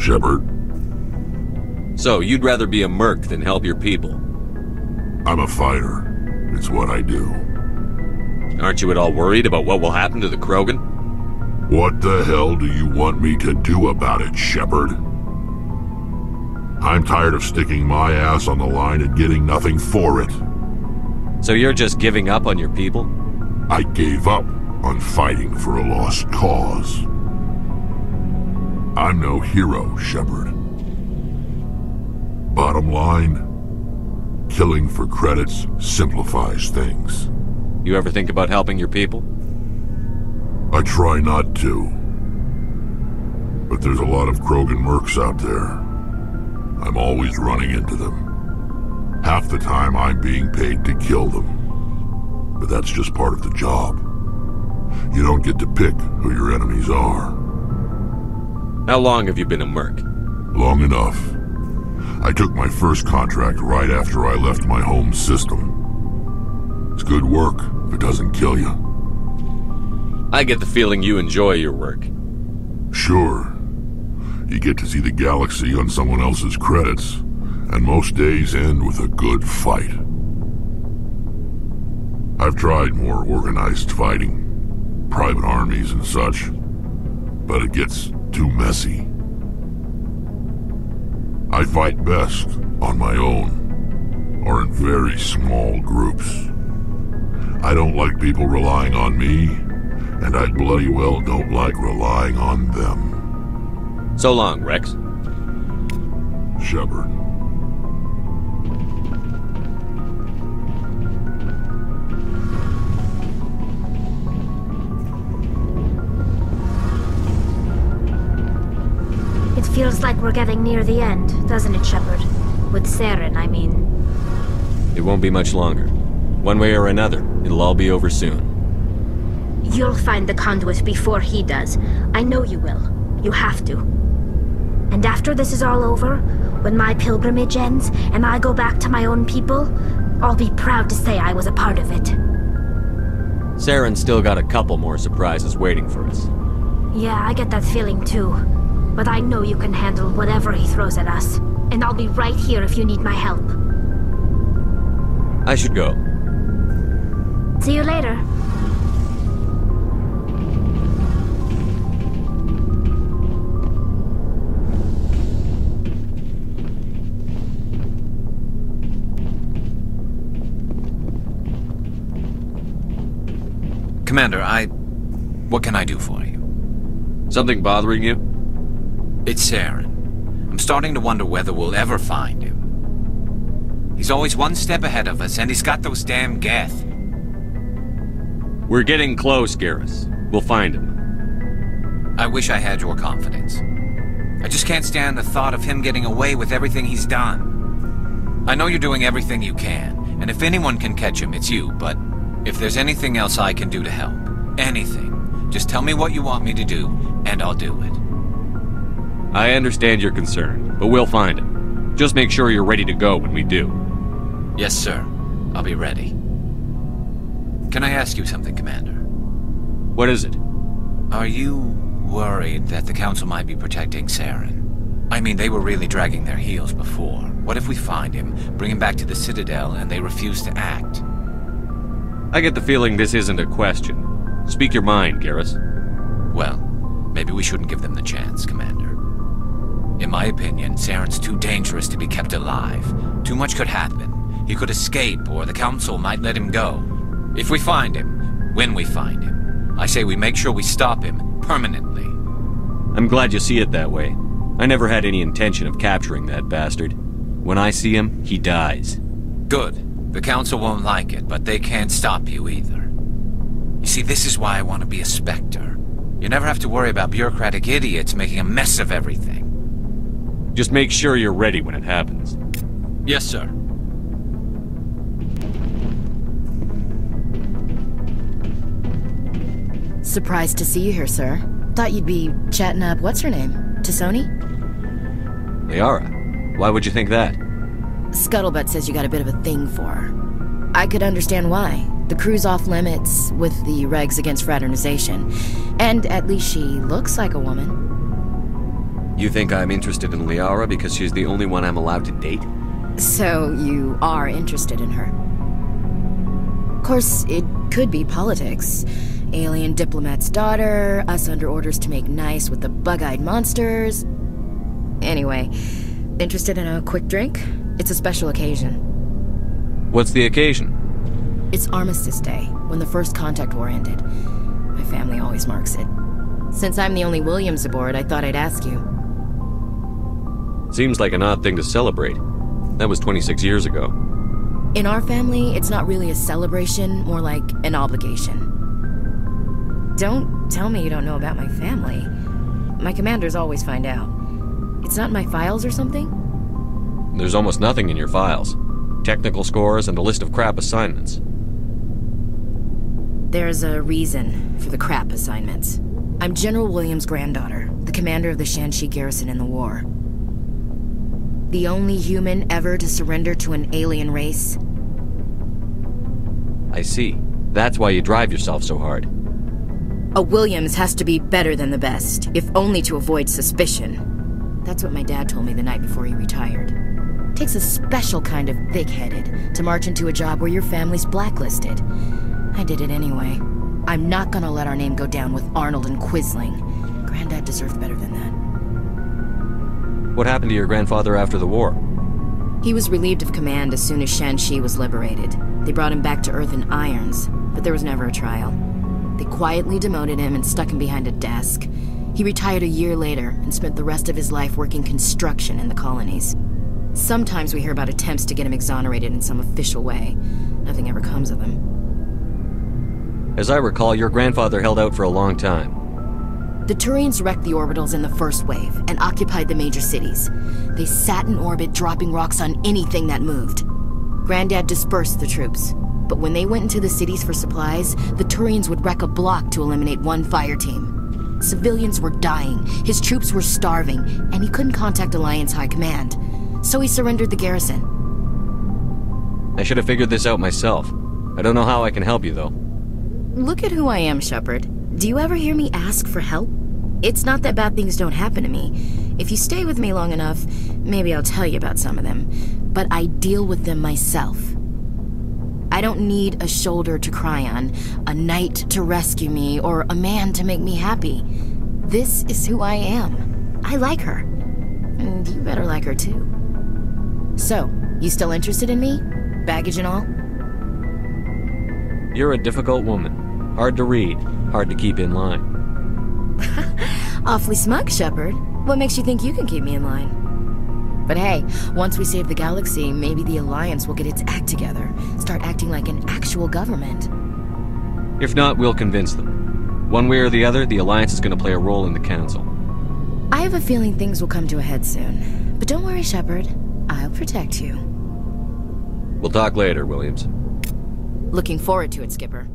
Shepard. So, you'd rather be a merc than help your people? I'm a fighter. It's what I do. Aren't you at all worried about what will happen to the Krogan? What the hell do you want me to do about it, Shepard? I'm tired of sticking my ass on the line and getting nothing for it. So you're just giving up on your people? I gave up on fighting for a lost cause. I'm no hero, Shepard. Bottom line, killing for credits simplifies things. You ever think about helping your people? I try not to. But there's a lot of Krogan mercs out there. I'm always running into them. Half the time I'm being paid to kill them. But that's just part of the job. You don't get to pick who your enemies are. How long have you been a merc? Long enough. I took my first contract right after I left my home system. It's good work if it doesn't kill you. I get the feeling you enjoy your work. Sure. You get to see the galaxy on someone else's credits, and most days end with a good fight. I've tried more organized fighting, private armies and such, but it gets too messy. I fight best on my own, or in very small groups. I don't like people relying on me, and I bloody well don't like relying on them. So long, Wrex. Shepard. It feels like we're getting near the end, doesn't it, Shepard? With Saren, I mean. It won't be much longer. One way or another, it'll all be over soon. You'll find the conduit before he does. I know you will. You have to. And after this is all over, when my pilgrimage ends and I go back to my own people, I'll be proud to say I was a part of it. Saren's still got a couple more surprises waiting for us. Yeah, I get that feeling too. But I know you can handle whatever he throws at us. And I'll be right here if you need my help. I should go. See you later. Commander, what can I do for you? Something bothering you? It's Saren. I'm starting to wonder whether we'll ever find him. He's always one step ahead of us, and he's got those damn Geth. We're getting close, Garrus. We'll find him. I wish I had your confidence. I just can't stand the thought of him getting away with everything he's done. I know you're doing everything you can, and if anyone can catch him, it's you, but if there's anything else I can do to help, anything, just tell me what you want me to do, and I'll do it. I understand your concern, but we'll find him. Just make sure you're ready to go when we do. Yes, sir. I'll be ready. Can I ask you something, Commander? What is it? Are you worried that the Council might be protecting Saren? I mean, they were really dragging their heels before. What if we find him, bring him back to the Citadel, and they refuse to act? I get the feeling this isn't a question. Speak your mind, Garrus. Well, maybe we shouldn't give them the chance, Commander. In my opinion, Saren's too dangerous to be kept alive. Too much could happen. He could escape, or the Council might let him go. If we find him, when we find him, I say we make sure we stop him, permanently. I'm glad you see it that way. I never had any intention of capturing that bastard. When I see him, he dies. Good. The Council won't like it, but they can't stop you either. You see, this is why I want to be a Spectre. You never have to worry about bureaucratic idiots making a mess of everything. Just make sure you're ready when it happens. Yes, sir. Surprised to see you here, sir. Thought you'd be chatting up what's-her-name? T'Soni? Liara, why would you think that? Scuttlebutt says you got a bit of a thing for her. I could understand why. The crew's off limits with the regs against fraternization. And at least she looks like a woman. You think I'm interested in Liara because she's the only one I'm allowed to date? So, you are interested in her. Of course, it could be politics. Alien diplomat's daughter, us under orders to make nice with the bug-eyed monsters. Anyway, interested in a quick drink? It's a special occasion. What's the occasion? It's Armistice Day, when the First Contact War ended. My family always marks it. Since I'm the only Williams aboard, I thought I'd ask you. Seems like an odd thing to celebrate. That was 26 years ago. In our family, it's not really a celebration, more like an obligation. Don't tell me you don't know about my family. My commanders always find out. It's not in my files or something? There's almost nothing in your files. Technical scores and a list of crap assignments. There's a reason for the crap assignments. I'm General Williams' granddaughter, the commander of the Shanxi garrison in the war. The only human ever to surrender to an alien race. I see. That's why you drive yourself so hard. A Williams has to be better than the best, if only to avoid suspicion. That's what my dad told me the night before he retired. It takes a special kind of thick-headed to march into a job where your family's blacklisted. I did it anyway. I'm not gonna let our name go down with Arnold and Quisling. Granddad deserved better than that. What happened to your grandfather after the war? He was relieved of command as soon as Shanxi was liberated. They brought him back to Earth in irons, but there was never a trial. They quietly demoted him and stuck him behind a desk. He retired a year later and spent the rest of his life working construction in the colonies. Sometimes we hear about attempts to get him exonerated in some official way. Nothing ever comes of him. As I recall, your grandfather held out for a long time. The Turians wrecked the orbitals in the first wave and occupied the major cities. They sat in orbit, dropping rocks on anything that moved. Granddad dispersed the troops, but when they went into the cities for supplies, the Turians would wreck a block to eliminate one fire team. Civilians were dying, his troops were starving, and he couldn't contact Alliance High Command. So he surrendered the garrison. I should have figured this out myself. I don't know how I can help you, though. Look at who I am, Shepard. Do you ever hear me ask for help? It's not that bad things don't happen to me. If you stay with me long enough, maybe I'll tell you about some of them. But I deal with them myself. I don't need a shoulder to cry on, a knight to rescue me, or a man to make me happy. This is who I am. I like her. And you better like her too. So, you still interested in me? Baggage and all? You're a difficult woman. Hard to read, hard to keep in line. Awfully smug, Shepard. What makes you think you can keep me in line? But hey, once we save the galaxy, maybe the Alliance will get its act together. Start acting like an actual government. If not, we'll convince them. One way or the other, the Alliance is going to play a role in the Council. I have a feeling things will come to a head soon. But don't worry, Shepard. I'll protect you. We'll talk later, Williams. Looking forward to it, Skipper.